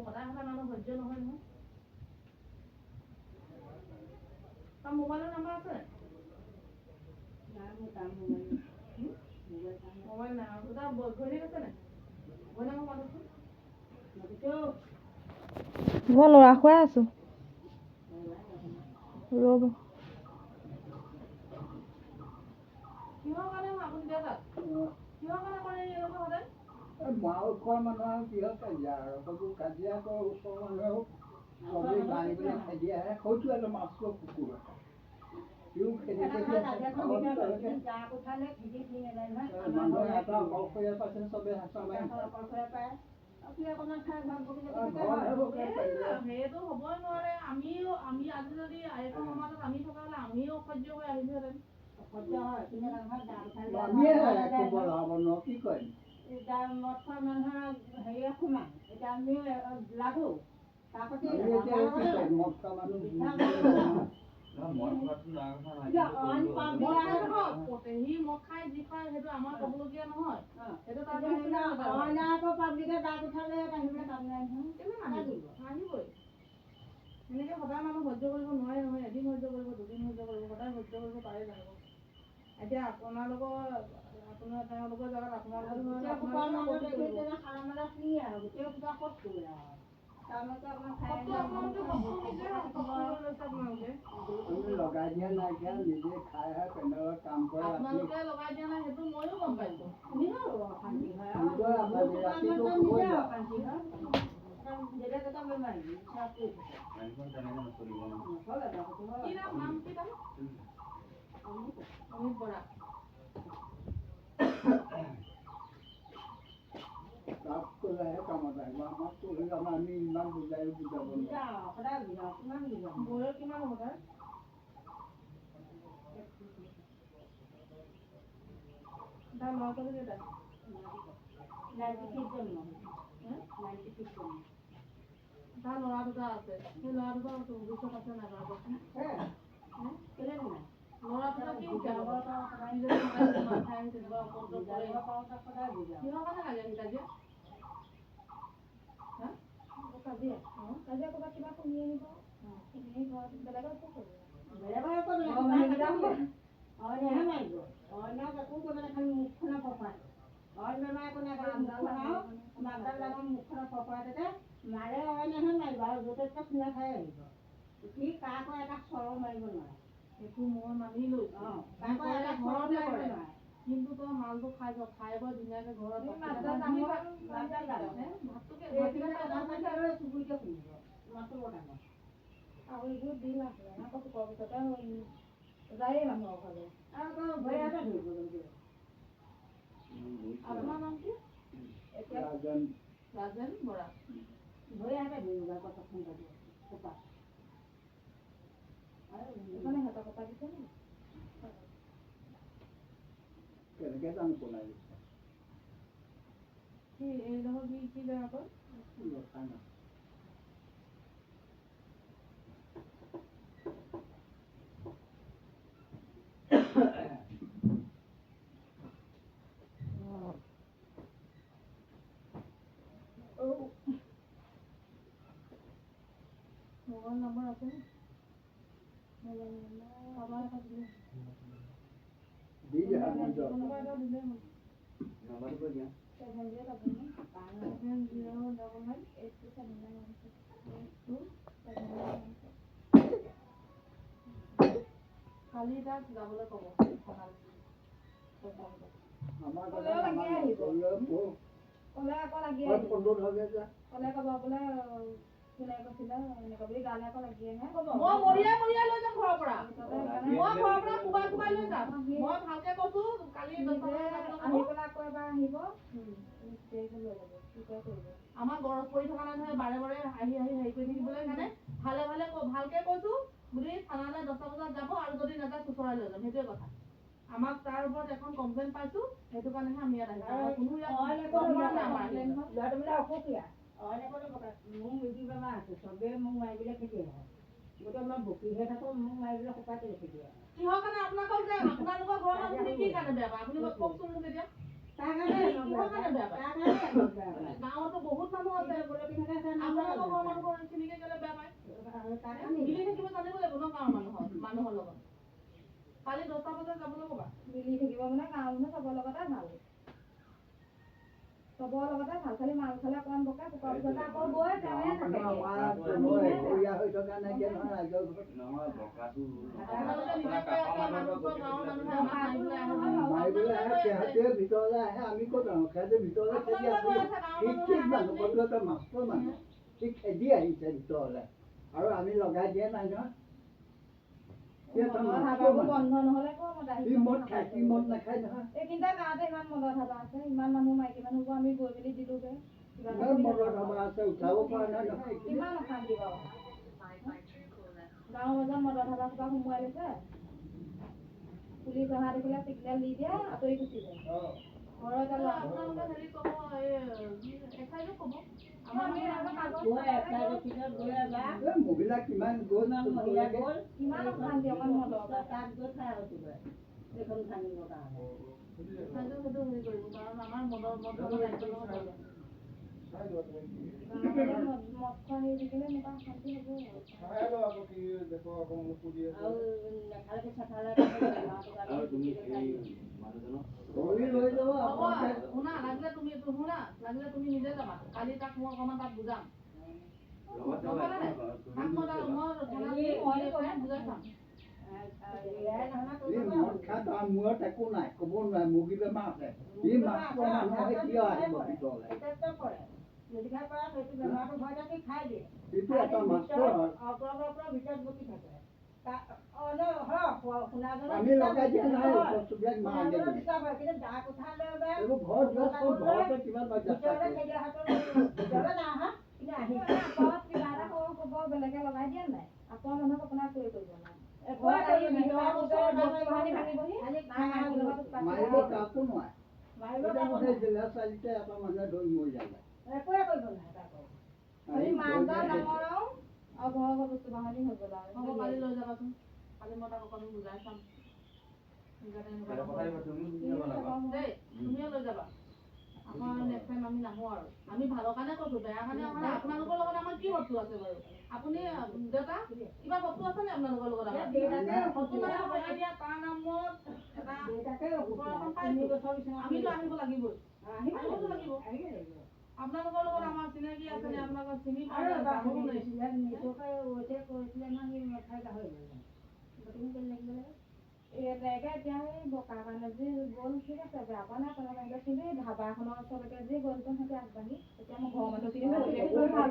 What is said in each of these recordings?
সদায় মানুহ সহ্য নহয় নহয়। তাৰ মোবাইলৰ নাম্বাৰ আছে? মোবাইল নাই আৰু তাৰ ঘৈণীয়েক আছে নাই? ঘৈণীয়েক মাতোচোন। মই ল'ৰা খুৱাই আছো ৰ'ব। কিহৰ কাৰণে আপুনি দেউতাক কিহৰ কাৰণে কৰে এনেকুৱা সদায়? মাও খোৱা মানুহ আৰু কিহৰ কাজিয়া আৰু সেইবোৰ কাজিয়া কৰা ওচৰৰ মানুহেও চবেই মাৰি পেলাই খেদি আহে। সৌটো এটা মাছটো কুকুৰ এটা সিও খেদি খেদি মানুহে এটা অকলশৰীয়া পাইছে চবেই হেঁচা মাৰি সেইটো হ'বই নোৱাৰে। আমি আজি যদি এইখন সমাজত আমি থকা হ'লে আমিও অসহ্য হৈ আহিলোহেঁতেন। আমিয়ে ক'ব লাগিব ন কি কৰিম। মদ খোৱা মানুহৰ হেৰিয়ে সোমাই এতিয়া আমি লাগো সি মদ খাই যি খাই সেইটো আমাৰ ক'বলগীয়া নহয়। সেইটো পাব্লিকে দাগ উঠালে আহিবলৈ কাম নাই আহিবই। এনেকে সদায় মানুহ সহ্য কৰিব নোৱাৰে নহয়। এদিন সহ্য কৰিব, দুদিন সহ্য কৰিব, সদায় সহ্য কৰিব পাৰে জানিব। এতিয়া আপোনালোকৰ তেওঁলোকৰ জেগাত আপোনালোকৰ লগাই দিয়া নাইকিয়া নিজে খাই পেণ্ডেলত কাম কৰে। আপোনালোকে লগাই দিয়া নাই সেইটো ময়ো গম পাইছো। অমিত বৰা। তাত ক'লেহে কামত আহিব। আমাক ক'লে আমি ইমান বুজাব বয়স কিমান হ'ব তাৰ? তাৰ ল'ৰা ছোৱালী কেইটা? তাৰ ল'ৰা দুটা আছে। সেই ল'ৰা দুটা ভৱিষ্যত আছে নাই বাৰু? ল'ৰা দুটা কি কিহৰ কাৰণে লাগে কাজিয়া? কাজিয়া ক'ৰবাত কিবা শুনি আহিব, শুনি ঘৰত বেলেগৰ একো কৰিব। মাৰে অইনেহে মাৰিব আৰু য'তে ত'তে খুন্দা খাই আহিব। সি কাকো এটা চৰ মাৰিব নোৱাৰে। সেইটো মই মানি লৈছো। কিন্তু তই মালটো খাই যাও, খাই বৈ ধুনীয়াকে ঘৰত আপোনাৰ নাম কি? ৰাজেন বৰা। কেনেকে জানো কোনাই কি এই নহয় কি জেগা কয়? মোবাইল নম্বৰ আছে নে? কাৰোবাৰ এটা দিলে কালি তাক যাবলৈ ক'ব। আমাৰ গৰম পৰি থকা নাই নহয়, বাৰে বাৰে আহি হেৰি কৰি থাকিবলৈ কাৰণে ভালকে কৈছো বুলি থানালৈ 10টা বজাত যাব আৰু যদি নাযায় চুচৰাই লৈ যাম। সেইটোৱে কথা। আমাক তাৰ ওপৰত এখন কমপ্লেইন পাইছো, সেইটো কাৰণেহে আমি ইয়াত আহিছো। কোনো কিহৰ কাৰণে আপোনালোকৰ যে আপোনালোকৰ ঘৰৰ মানুহখিনি কি কাৰণে বেয়া পায় আপুনি কওকচোন মোক এতিয়া। গাঁৱতো বহুত মানুহ আছে। আমাৰ লগত কালি 10টা বজাত যাবলৈ ক'বা মিলি থাকিব মানে গাঁৱৰ মানুহ চবৰ লগতে ভাল চবৰ লগতে ভাল খালি মাল খালে অকণমান বকে পোকৰ পিছতে আকৌ গৈ তেওঁৱে থাকে এঘৰীয়া হৈ থকা নাইকিয়া নহয় ৰাইজৰ ঘৰত আপোনালোকে নিজে কৈ আছে মানুহবোৰৰ গাঁৱৰ মানুহে আমাক মাৰিবলৈ আহে বুলি। মাৰিবলৈ আহে সিহঁতে ভিতৰলৈ আহে আমি ক'ত আহোঁ সিহঁতে ভিতৰলৈ খেদি আপোনালোকে কৈ আছে আছে গাঁৱৰ শিক্ষিত মানুহে মানুহ আহে বুলি। কতো এটা মাষ্টৰ মানুহ সি খেদি আহিছে ভিতৰলৈ আৰু আমি লগাই দিয়া নাই নহয় সি এটা মদৰ মাষ্টৰ ধাবাবোৰ মানুহ বন্ধ নহ'লে ক'ৰ মদ আহিব সি মদ খায় সি মদ নাখায় নহয় এইখিনিতে গাঁৱতে ইমান মদৰ ধাবা আছে ইমান মানুহ মাইকী মানুহবোৰ আমি গৈ মেলি দিলোগে কিবা এটা ইমান কৰি মদৰ নাখাওঁ। ধাবা আছে উঠাব পৰা নাই নহয় এইখিনি কিমান অশান্তি বাৰু গাঁৱৰ মাজত মদৰ ধাবা সোপা সোমোৱাই লৈছে পুলিচ অহা দেখিলে চিগনেল দি দিয়ে আঁতৰি গুচি যায় ঘৰত আৰু আপোনালোকে হেৰি ক'ব এঠাইতো ক'ব আমাৰ আমি আৰু কাগজ গৈ এঠাইৰ পিছত গৈ এবাৰ এই মহিলা কিমান গ'ল ইমান মহিলা গ'ল ইমান অশান্তি অকণ মদৰ তাত গৈ খাই আছোগৈ এইখন ভাঙিবৰ কাৰণে এঠাইতো সেইটো হেৰি কৰিব কাৰণ আমাৰ মদ খাবৰ দায়িত্ব ল'ব লাগে মদ খোৱা হেৰি দেখিলে এনেকুৱা অশান্তি হ'ব আৰু নেখালে চেখালে ধৰি লৈ যাব হ'ব আপোনালোকে শুনা লাগিলে তুমি নিজে যাবা কালি তাক মই অকণমান তাত বুজাম নক'লে তাক মই বুজাই চাম এই মদ খাই তাৰ মূৰত একো নাই ক'ব নোৱাৰে মুৰ্গী বেমাৰ আছে ই মাষ্টৰ মানুহ হৈ কিয় আহিব ভিতৰলৈ মেডিকেল পৰা সেইটো বেমাৰটো ভয় থাকি খাই দিয়ে এইটো এটা মাষ্টৰ হয় অপৰাপৰ ভিতৰত বকি থাকে আমি লগাই দিয়া নাই ওচৰ চুবুৰীয়াক মাৰ আগে বুলি। কিন্তু দা কোঠা লৈ এইবোৰ ঘৰত যোৱা চব ঘৰতে কিমান বাচ্চা ভিতৰতে খেদি অহাটো ভিতৰলৈ নাই অহা কিন্তু আহিছে আঁতৰত কিবা এটা ক'ব বেলেগে লগাই দিয়ে নাই আঁতৰ মানুহক আপোনাক কৰিব নাই একোৱে কৰিব নোৱাৰে। মাৰিব কাকো নোৱাৰে এতিয়া সেই জিলা চাৰিতে এটা মানুহে ধৰি মৰি যায় একোৱে কৰিব নোৱাৰে তাকো খালি মাছ ডাঙৰ আৰু ঘৰৰ বস্তু বাহানি হৈ গ'ল আৰু হ'ব কালি লৈ যাবাচোন কালি মই তাক অকণমান বুজাই চাম যাতে এনেকুৱা নহয়। দেই তুমিয়ে লৈ যাবা আমাৰ নেক্সট টাইম আমি নাহোঁ আৰু আমি ভালৰ কাৰণে কৈছোঁ বেয়া কাৰণে অহা নাই আপোনালোকৰ লগত আমাৰ কি শত্ৰু আছে বাৰু আপুনি দেউতা কিবা শত্ৰু আছে নে আপোনালোকৰ লগত আমাৰ শত্ৰু মানে এতিয়া তাৰ নামত এটা ওচৰ এখন পাইছোঁ আমিতো আহিব লাগিবই আহিবতো লাগিব আপোনালোকৰ লগত আমাৰ চিনাকি আছে নে আপোনালোকৰ চিনি পায় এনেকে এতিয়া সেই বকাৰ কাৰণে যি গ'ল ঠিক আছে বেয়া পোৱা নাই কোনো কাৰণে কিন্তু এই ধাবাখনৰ ওচৰলৈকে যি গ'লচোন সিহঁতে আগবাঢ়ি এতিয়া মই ঘৰৰ মানুহখিনি পৰিৱেশটো ভাল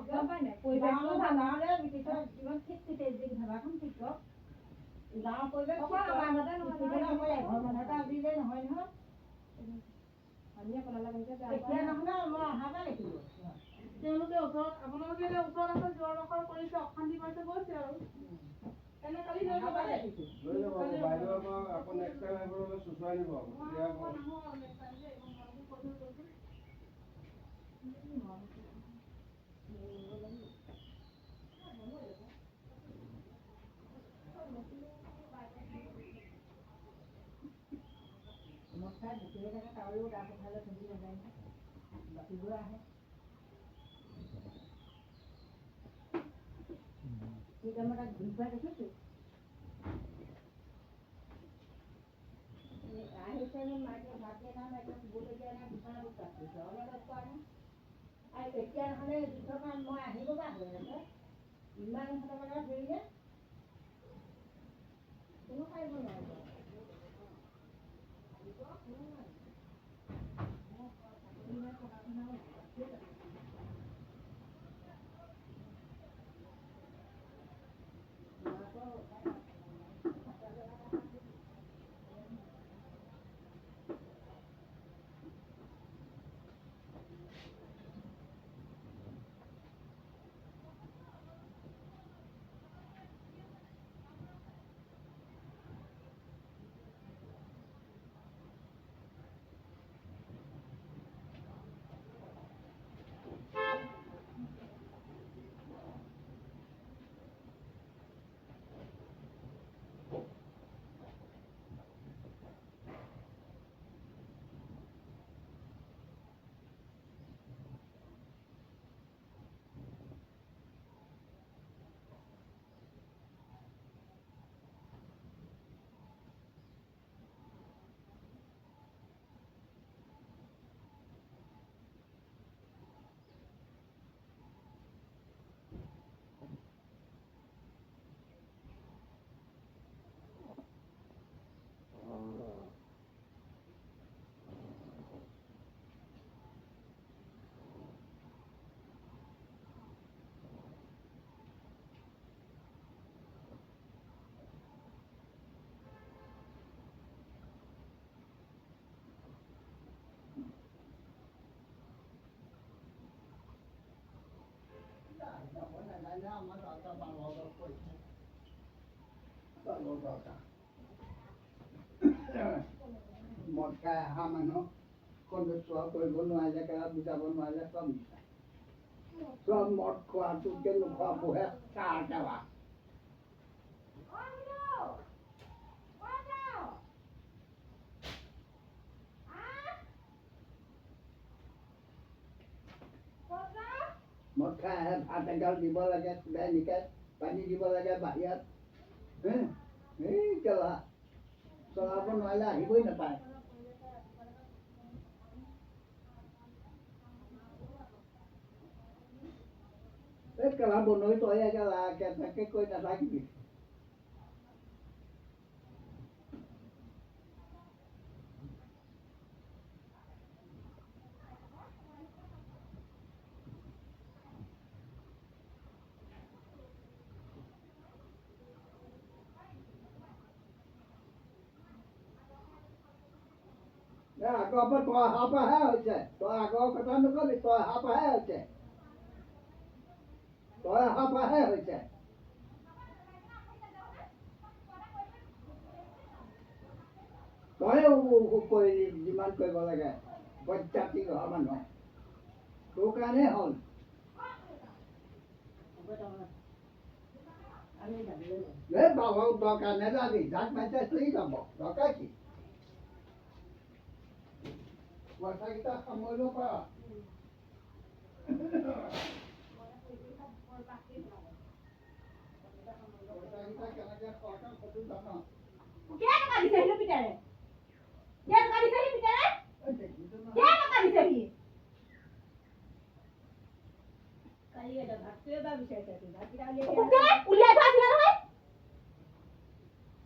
গম পাই নাই পৰিৱেশটো ভাল গাঁৱৰ পৰিৱেশ অকল আমাৰ ঘৰতে নহয় নহয় নহয় আমি আপোনালোক আহিছে বেয়া এতিয়া নহ'লে মই অহাকে দেখিলোঁ তেওঁলোকে ওচৰত আপোনালোকে এতিয়া ওচৰত আছে জোৰ দখল কৰিছে অশান্তি কৰিছে গৈছে আৰু এনে কালি লৈ যাবা দেই আকৌ নেক্সট টাইম আহিব হ'লে চুচুৱাই নিব আকৌ তেতিয়া আকৌ নাহোঁ আৰু next time দেই মই কৈছোঁ বাকীবোৰ আহে ঠিক মই তাক ঘূৰি ফুৰা দেখিছোঁ আহিছে মাকে ভাত দিয়া নাই মাকে শুবলৈ দিয়া নাই বিচনা বিচৰা কৰিছে অলপ কোৱা নাই আৰু এতিয়া নহ'লে দুখনমান মই আহিব পৰা হৈ আছে ইমান ফটকতে ধৰিলে কোনো পাৰিব নোৱাৰিব কাৰণে আমাৰ দৰকাৰ মানুহৰ দৰকাৰ পৰিছে মানুহৰ দৰকাৰ মদ খাই অহা মানুহ কোনো চোৱা কৰিব নোৱাৰিলে কেলা বুজাব নোৱাৰিলে চব মিছা চব মদ খোৱাটোকে নোখোৱাবোৰহে চাহ একেলা মদ খাই আহে ভাত এগাল দিব লাগে চুলাই নিকাই পানী দিব লাগে বাহিৰত এই কেলা চলাব নোৱাৰিলে আহিবই নাপায় এই কেলা বনৈ তই কেলা কেনেকে কৈ নাথাকিবি আগৰ পৰা তই অহাৰ পৰাহে হৈছে তই আগৰ কথা নকবি তই অহাৰ পৰাহে হৈছে তই অহাৰ পৰাহে হৈছে তই কৰিলি যিমান কৰিব লাগে বজ্জাতি ঘৰৰ মানুহ তোৰ কাৰণেই হ'ল এই বাবাও দৰকাৰ নেযাবি যাক মাৰিছে চলি যাব দৰকাৰ কি পইচাকেইটা সামৰিব পাৰ পইচাকেইটা কেনেকে খৰচ সেইটো জান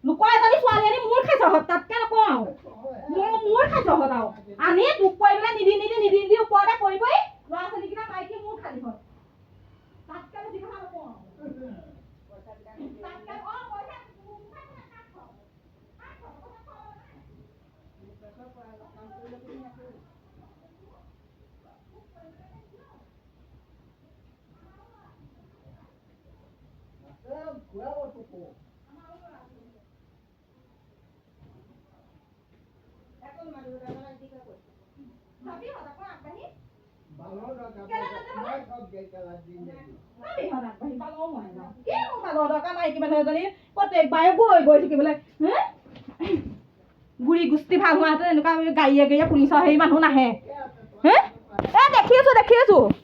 লোকৰ এজনী ছোৱালী আনি মোৰ খাইছ তাতকে নকওঁ মোৰ খাইছ আনি দুখ কৰি পেলাই নিদি ওপৰতে পৰি পৰি ল'ৰা ছোৱালীকেইটা মাইকী মোৰ খালি হয় তাতকে বেছি কথা নকওঁ প্ৰত্যেকবাৰে গৈ থাকিবলৈ গুৰি গুষ্টি ভাল হোৱাহেঁতেন এনেকুৱা গাড়ীয়ে গাড়ীয়ে পুলিচৰ হেৰি মানুহ নাহে দেখি আছো